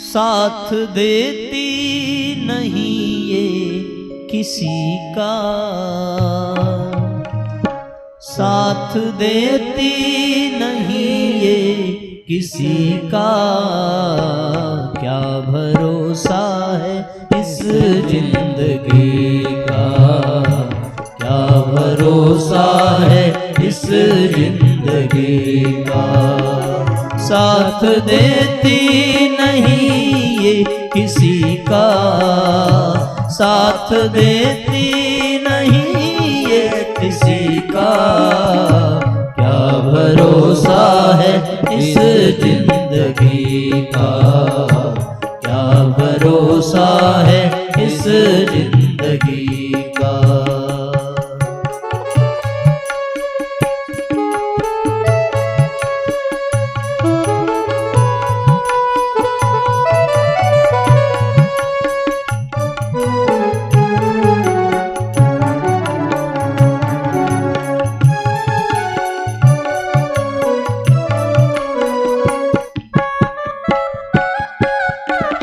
साथ देती नहीं ये किसी का, साथ देती नहीं ये किसी का। क्या भरोसा है इस जिंदगी का, क्या भरोसा है इस जिंदगी का। साथ देती नहीं ये किसी का, साथ देती नहीं ये किसी का। क्या भरोसा है इस जिंदगी का, क्या भरोसा है इस जिंदगी का।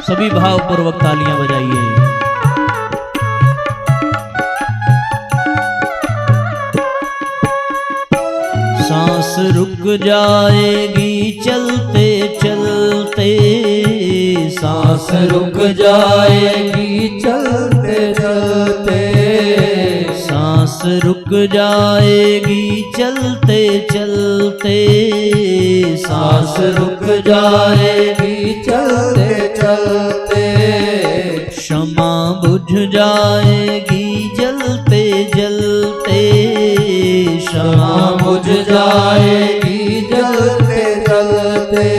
सभी भावपूर्वक तालियां बजाइए। सांस रुक जाएगी चलते चलते, सांस रुक जाएगी चलते चलते, सांस रुक जाएगी चलते चलते, सांस रुक जाएगी चलते चलते। क्षमा बुझ जाएगी जलते जलते, क्षमा बुझ जाएगी जलते जलते।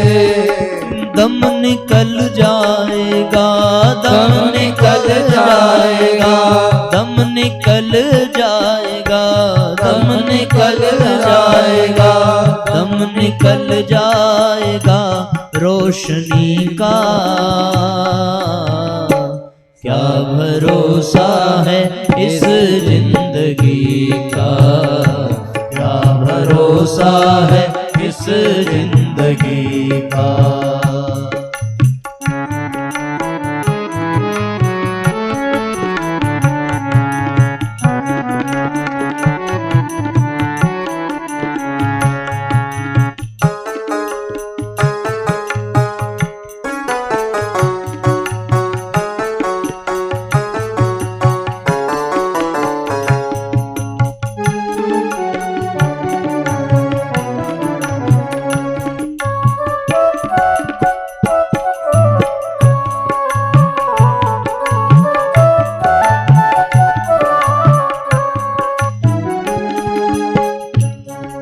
दम निकल जाएगा, दम निकल जाएगा, दम निकल जाएगा, दम निकल जाएगा, दम निकल जाएगा रोशनी का। क्या भरोसा है इस जिंदगी का, क्या भरोसा है इस जिंदगी का।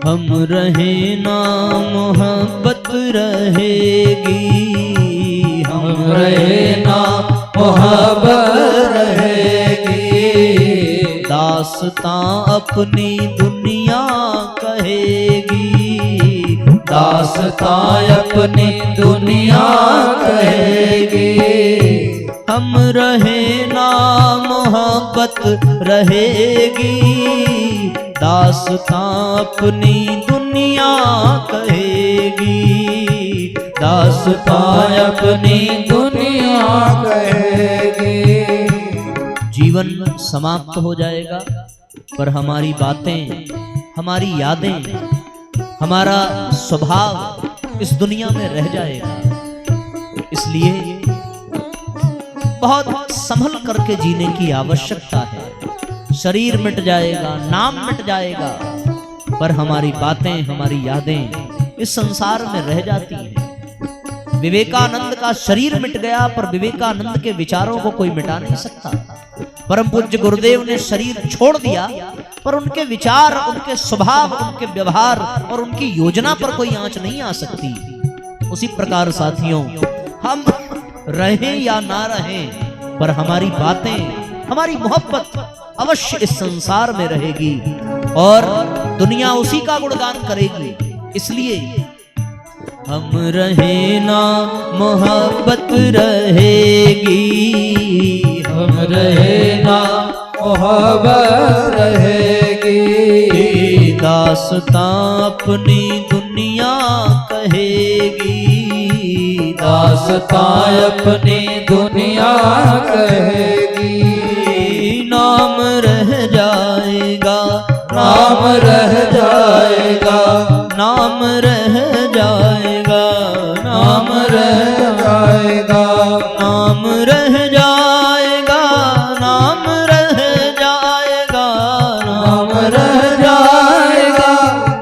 हम रहे ना मोहब्बत रहेगी, हम रहे ना मोहब्बत रहेगी। दास्तां अपनी दुनिया कहेगी, दास्तां अपनी दुनिया कहेगी। हम रहे ना मोहब्बत रहेगी, दास्तां अपनी दुनिया कहेगी, दास्तां अपनी दुनिया कहेगी। जीवन समाप्त हो जाएगा पर हमारी बातें, हमारी यादें, हमारा स्वभाव इस दुनिया में रह जाएगा। इसलिए बहुत संभल करके जीने की आवश्यकता है। शरीर मिट जाएगा, नाम मिट जाएगा, पर हमारी बातें, हमारी यादें इस संसार में रह जाती हैं। विवेकानंद का शरीर मिट गया पर विवेकानंद के विचारों को कोई मिटा नहीं सकता। परम पूज्य गुरुदेव ने शरीर छोड़ दिया पर उनके विचार, उनके स्वभाव, उनके व्यवहार और उनकी योजना पर कोई आंच नहीं आ सकती। उसी प्रकार साथियों, हम रहें या ना रहें पर हमारी बातें, हमारी मोहब्बत अवश्य इस संसार में रहेगी और दुनिया उसी का गुणगान करेगी। इसलिए हम रहे ना मोहब्बत रहेगी, हम रहे ना मोहब्बत रहेगी। दास्तां अपनी दुनिया कहेगी, दास्तां अपनी दुनिया कहेगी। नाम रह जाएगा, नाम रह जाएगा, नाम रह जाएगा, नाम रह जाएगा, नाम रह जाएगा, नाम रह जाएगा, नाम रह जाएगा,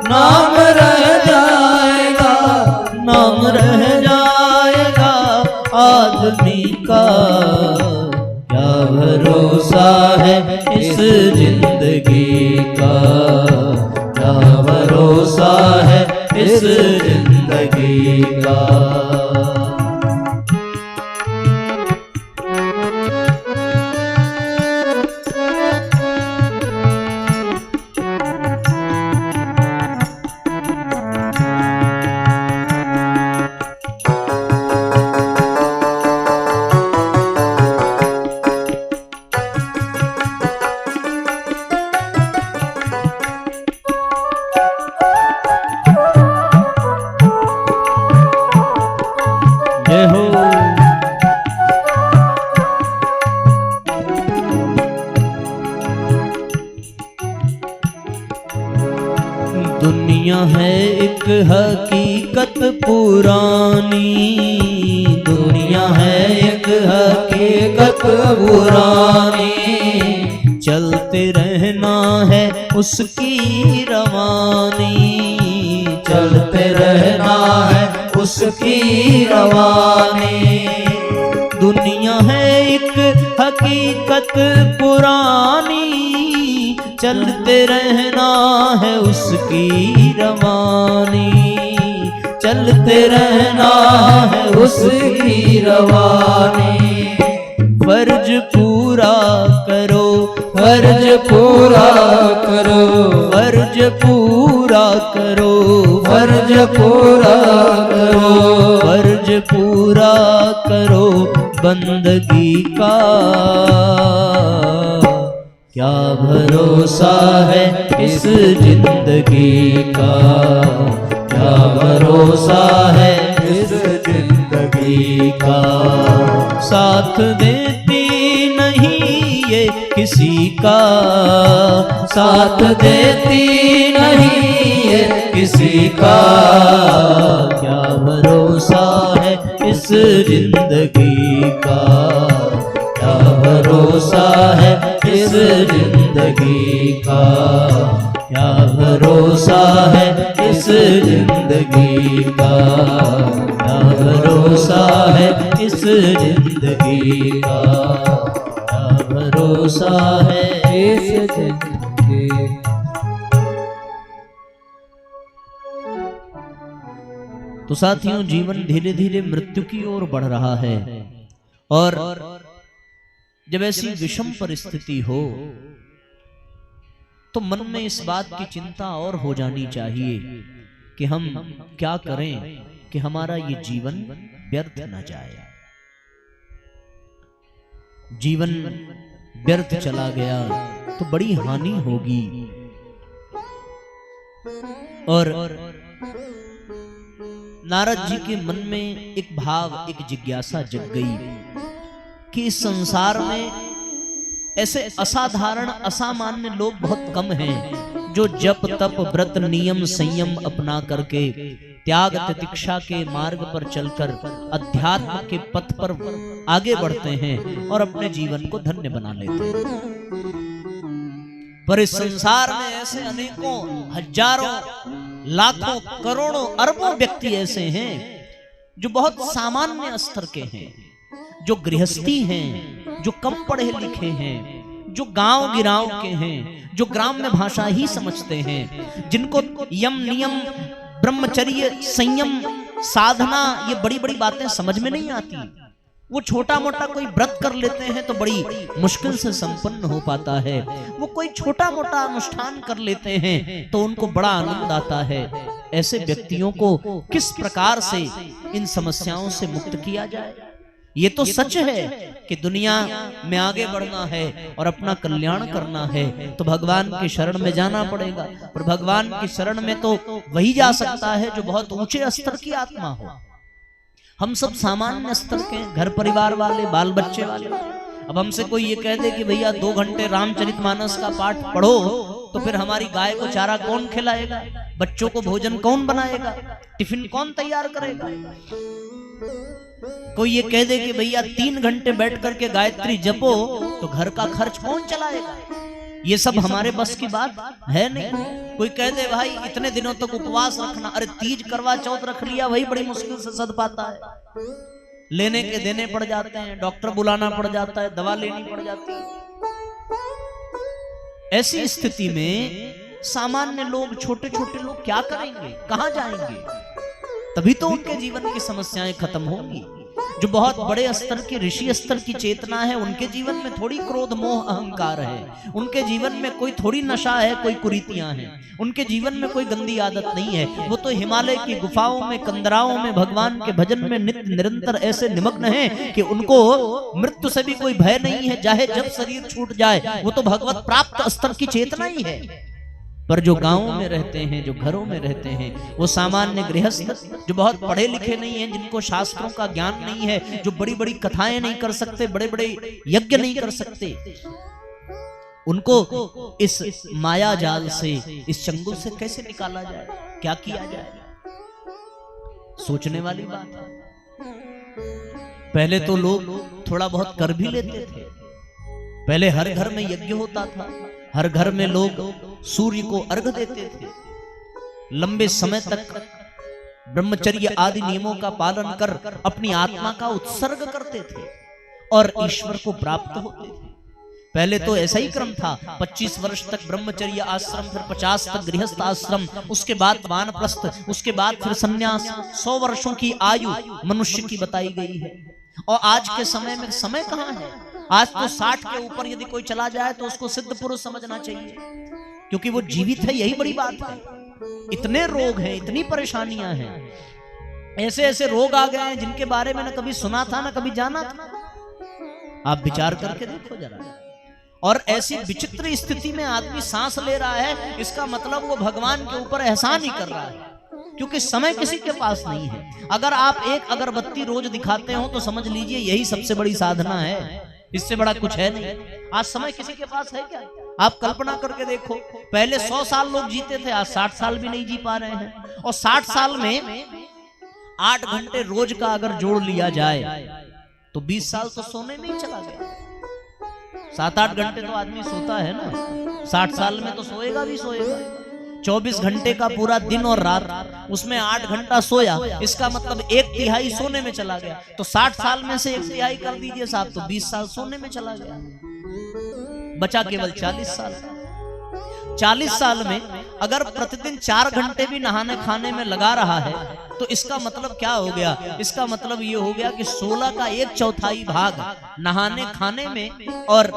नाम रह जाएगा, नाम रह जाएगा। आदमी का क्या भरोसा है इस जिंदगी का, क्या भरोसा है इस जिंदगी का। जय हो। दुनिया है एक हकीकत पुरानी, दुनिया है एक हकीकत पुरानी, चलते रहना है उसकी रवानी, चलते रहना है उसकी रवानी। दुनिया है एक हकीकत पुरानी, चलते रहना है उसकी रवानी, चलते रहना है उसकी रवानी। फर्ज पूरा करो, फर्ज पूरा करो, फर्ज पूरा करो, फर्ज पूरा करो, फर्ज पूरा करो बंदगी का। क्या भरोसा है इस जिंदगी का, क्या भरोसा है इस जिंदगी का। साथ देती नहीं ये किसी का, साथ देती नहीं ये किसी का। क्या भरोसा है इस जिंदगी का, क्या भरोसा है इस जिंदगी का, क्या भरोसा है इस जिंदगी का, क्या भरोसा है इस जिंदगी का, क्या भरोसा है इस जिंदगी। तो साथियों, जीवन धीरे धीरे मृत्यु की ओर बढ़ रहा है, और जब ऐसी विषम परिस्थिति हो तो मन में इस बात की चिंता और हो जानी चाहिए कि हम क्या करें कि हमारा ये जीवन व्यर्थ न जाए। जीवन व्यर्थ चला गया तो बड़ी हानि होगी। और नारद जी के मन में एक भाव, एक जिज्ञासा जग गई कि इस संसार में ऐसे असाधारण असामान्य लोग बहुत कम हैं जो जप तप व्रत नियम संयम अपना करके त्याग तितिक्षा के मार्ग पर चलकर अध्यात्म के पथ पर आगे बढ़ते हैं और अपने जीवन को धन्य बना लेते हैं। पर इस संसार में ऐसे अनेकों हजारों लाखों करोड़ों अरबों व्यक्ति ऐसे हैं जो बहुत सामान्य स्तर के हैं, जो गृहस्थी हैं, जो कम पढ़े लिखे हैं, जो गांव गिराव के हैं, जो ग्राम्य भाषा ही समझते हैं, जिनको यम नियम ब्रह्मचर्य संयम साधना ये बड़ी बड़ी बातें समझ में नहीं आती। वो छोटा मोटा कोई व्रत कर लेते हैं तो बड़ी मुश्किल से संपन्न हो पाता है। वो कोई छोटा मोटा अनुष्ठान कर लेते हैं तो उनको बड़ा आनंद आता है। ऐसे व्यक्तियों को किस प्रकार से इन समस्याओं से मुक्त किया जाए, ये तो सच है कि दुनिया में आगे बढ़ना है और अपना कल्याण करना है तो भगवान के शरण में जाना पड़ेगा। पर भगवान की शरण में तो वही जा सकता है जो बहुत ऊंचे स्तर की आत्मा हो। हम सब सामान्य स्तर के, घर परिवार वाले, बाल बच्चे वाले। अब हमसे कोई ये कह दे कि भैया 2 घंटे रामचरितमानस का पाठ पढ़ो, तो फिर हमारी गाय को चारा कौन खिलाएगा, बच्चों को भोजन कौन बनाएगा, टिफिन कौन तैयार करेगा। कोई ये कह दे कि भैया 3 घंटे बैठ करके गायत्री जपो, तो घर का खर्च कौन चलाएगा। ये सब हमारे बस की बात है नहीं। कोई कह दे भाई इतने दिनों तक उपवास रखना, अरे तीज करवा चौथ रख लिया, वही बड़ी मुश्किल से सद पाता है। लेने के देने पड़ जाते हैं, डॉक्टर बुलाना पड़ जाता है, दवा लेनी पड़ जाती है। ऐसी स्थिति में सामान्य लोग, छोटे छोटे लोग क्या करेंगे, कहां जाएंगे। तभी तो उनके जीवन की समस्याएं खत्म होंगी। जो बहुत बड़े स्तर की, ऋषि स्तर की चेतना है, उनके जीवन में थोड़ी क्रोध मोह अहंकार है, उनके जीवन में कोई थोड़ी नशा है, कोई कुरीतियां हैं, उनके जीवन में कोई गंदी आदत नहीं है। वो तो हिमालय की गुफाओं में, कंदराओं में, भगवान के भजन में नित्य निरंतर ऐसे निमग्न हैं कि उनको मृत्यु से भी कोई भय नहीं है। चाहे जब शरीर छूट जाए, वो तो भगवत प्राप्त स्तर की चेतना ही है। पर जो गांवों में रहते हैं, जो घरों में रहते हैं, वो सामान्य गृहस्थ, जो बहुत पढ़े लिखे नहीं हैं, जिनको शास्त्रों का ज्ञान नहीं है, जो बड़ी बड़ी कथाएं नहीं कर सकते, बड़े बड़े यज्ञ नहीं कर सकते, उनको इस माया जाल से, इस चंगुल से कैसे निकाला जाए, क्या किया जाए, सोचने वाली बात है। पहले तो लोग थोड़ा बहुत कर भी लेते थे। पहले हर घर में यज्ञ होता था, हर घर में लोग सूर्य को अर्घ देते थे, लंबे समय तक ब्रह्मचर्य आदि नियमों का पालन कर अपनी आत्मा का उत्सर्ग करते थे और ईश्वर को प्राप्त होते थे। पहले तो ऐसा ही क्रम था, 25 वर्ष तक ब्रह्मचर्य आश्रम, फिर 50 तक गृहस्थ आश्रम, उसके बाद वानप्रस्थ, उसके बाद फिर संन्यास। 100 वर्षों की आयु मनुष्य की बताई गई है। और आज के समय में समय कहाँ है। आज तो 60 के ऊपर यदि कोई चला जाए तो उसको सिद्ध पुरुष समझना चाहिए, क्योंकि वो जीवित है, यही बड़ी बात है। इतने रोग हैं, इतनी परेशानियां हैं, ऐसे ऐसे रोग आ गए हैं जिनके बारे में न कभी सुना था, न कभी जाना था। आप विचार करके देखो जरा। और ऐसी विचित्र स्थिति में आदमी सांस ले रहा है, इसका मतलब वो भगवान के ऊपर एहसान ही कर रहा है, क्योंकि समय किसी के पास नहीं है। अगर आप एक अगरबत्ती रोज दिखाते हो तो समझ लीजिए यही सबसे बड़ी साधना है, इससे बड़ा कुछ है नहीं। आज समय किसी के पास है क्या। आप कल्पना करके देखो, पहले 100 साल लोग जीते थे, आज 60 साल भी नहीं जी पा रहे हैं। और 60 साल में 8 घंटे रोज का अगर जोड़ लिया जाए तो 20 साल तो सोने में ही चला गया। 7-8 घंटे तो आदमी सोता है ना, 60 साल में तो सोएगा भी सोएगा। 24 घंटे का पूरा दिन और रात, उसमें 8 घंटा सोया, इसका मतलब 1/3 सोने में चला गया। तो 60 साल में से 1/3 कर दीजिए साहब, तो 20 साल सोने में चला गया, बचा केवल 40 साल। 40 साल में अगर प्रतिदिन 4 घंटे भी नहाने खाने में लगा रहा है तो इसका मतलब क्या हो गया। इसका मतलब ये हो गया कि 16 का 1/4 भाग नहाने खाने में और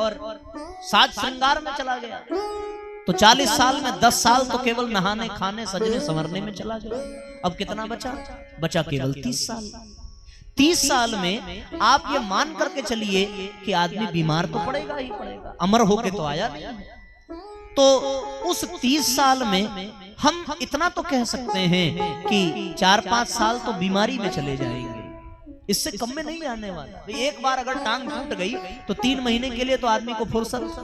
साज श्रृंगार में चला गया। तो 40 साल में 10 साल तो केवल नहाने खाने सजने संवरने में चला गया। अब कितना बचा, बचा केवल 30 साल। 30 साल में आप ये मान करके चलिए कि आदमी बीमार तो पड़ेगा ही पड़ेगा, अमर होके तो आया नहीं है। तो उस 30 साल में हम इतना तो कह सकते हैं कि 4-5 साल तो बीमारी में चले जाएंगे, इससे कम में नहीं आने वाला। एक बार अगर टांग टूट गई तो 3 महीने के लिए तो आदमी को फुर्सत,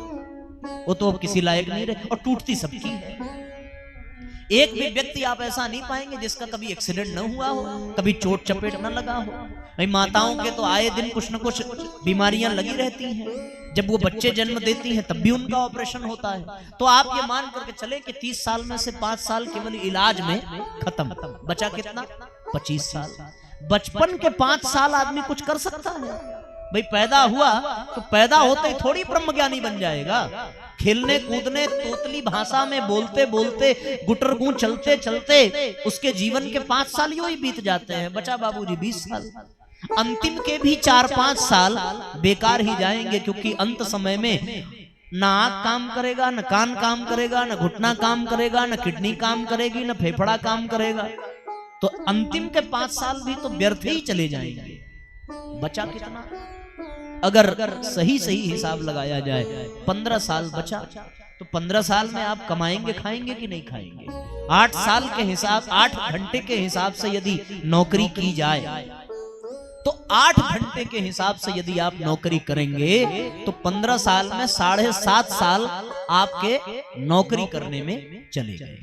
वो तो अब किसी लायक नहीं रहे, और टूटती सबकी है। एक भी व्यक्ति आप ऐसा नहीं पाएंगे जिसका कभी एक्सीडेंट न हुआ हो, कभी चोट चपेट न लगा हो। भाई माताओं के तो आए दिन कुछ न कुछ बीमारियां लगी रहती हैं। जब वो बच्चे जन्म देती हैं तब भी उनका ऑपरेशन होता है। तो आप ये मान करके चले कि 30 साल में से 5 साल केवल इलाज में खत्म, बचा कितना, 25 साल। बचपन के 5 साल आदमी कुछ कर सकता है। भाई पैदा हुआ तो पैदा होते ही थोड़ी ब्रह्म ज्ञानी बन जाएगा। खेलने कूदने, तोतली भाषा में बोलते बोलते, गुटरगू चलते चलते उसके जीवन के 5 साल यूं ही बीत जाते हैं। बचा बाबूजी 20 साल। अंतिम के भी 4-5 साल बेकार ही जाएंगे, क्योंकि अंत समय में ना आंख काम करेगा, न कान काम करेगा, न घुटना काम करेगा, न किडनी काम करेगी, न फेफड़ा काम करेगा। तो अंतिम के 5 साल भी तो व्यर्थ ही चले जाएंगे। बचा कितना? अगर सही सही हिसाब लगाया जाए 15 साल बचा, तो 15 साल में आप कमाएंगे खाएंगे कि नहीं खाएंगे? 8 साल के हिसाब, 8 घंटे के हिसाब से यदि नौकरी की जाए, तो 8 घंटे के हिसाब से यदि आप नौकरी करेंगे तो 15 साल में 7.5 साल आपके नौकरी करने में चले गए।